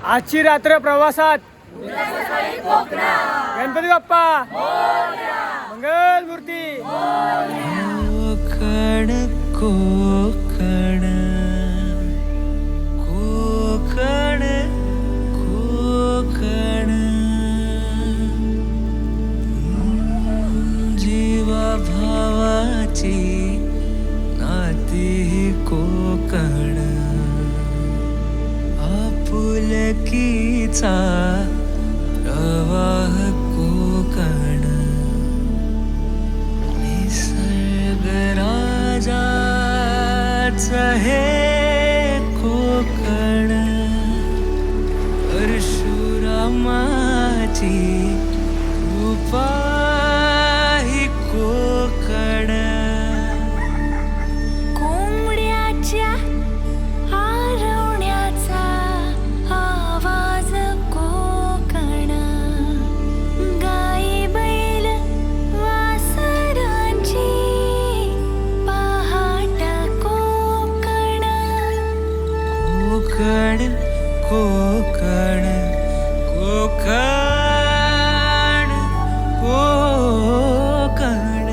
आजची रात्र प्रवासात गणपती बाप्पा मंगल मूर्ती कोकण कोकण कोकण कोकण जीवा भावाची नाती कोकण आपुलकीचा प्रवाह कोकण निसर्गराजाच हे कोकण परशुरामाची कृपा ही कोकण कोंबड्याच्या आरवण्याचा आवाज कोकण गाई बैल वासरांची पहाट कोकण कोकण कोकण कोकण कोकण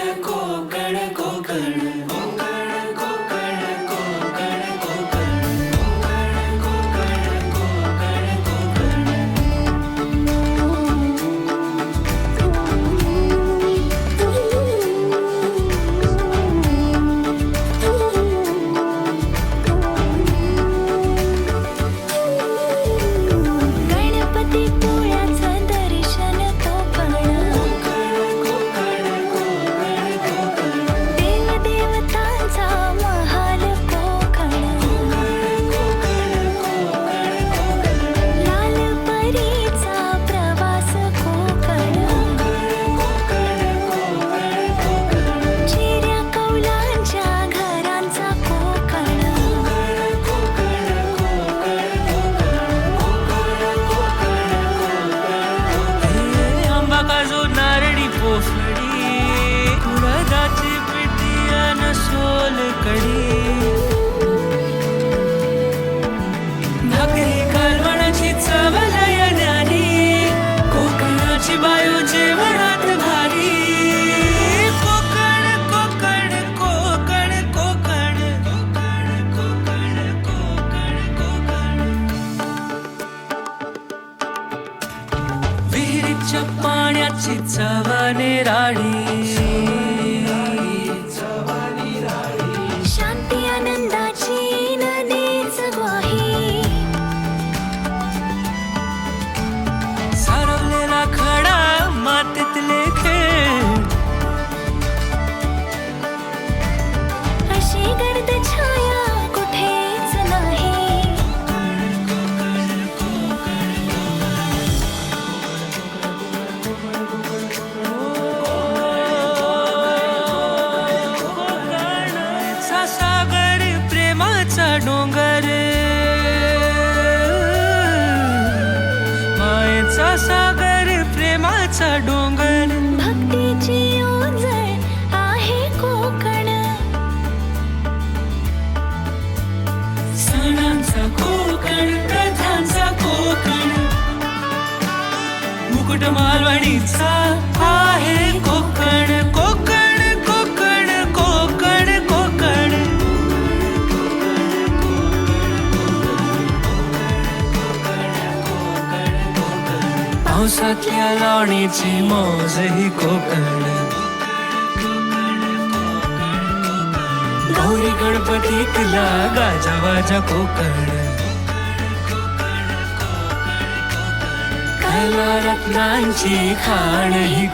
कोकण कोकण कोकण कोकण गणपती पोळ्याचं दर्शन कोकण देवदेवतांचा महाल कोकण लाल परीचा प्रवास कोकण चिऱ्या कौलांच्या घरांचा कोकण आंबा काजू नारळी पोफळी उडदाची पिठी अन सोलकढी भाकरी कालवणाची चव लय न्यारी कोकणाची बायू जेवणात भारी कोकण कोकण कोकण कोकण कोकण कोकण कोकण विहिरीच्या पाण्याची चव निराळी शांती आनंदाची नदीच ग्वाही सारवलेला खडा मातीतले खेळ अशी गर्द छाया कुठेच नाही कोकणचा सागर प्रेमाचा डोंगर मायेचा सागर प्रेमाचा डोंगर भक्तीची ओझळ आहे कोकण सणांचा कोकण प्रथांचा कोकण मुकुट मालवणीचा आहे कोकण कोकण कोकण कोकण कोकण पावसातल्या लावणीची मौज ही कोकण गौरी गणपतीतला गाजावाजा कोकण कला रत्नांची खाण ही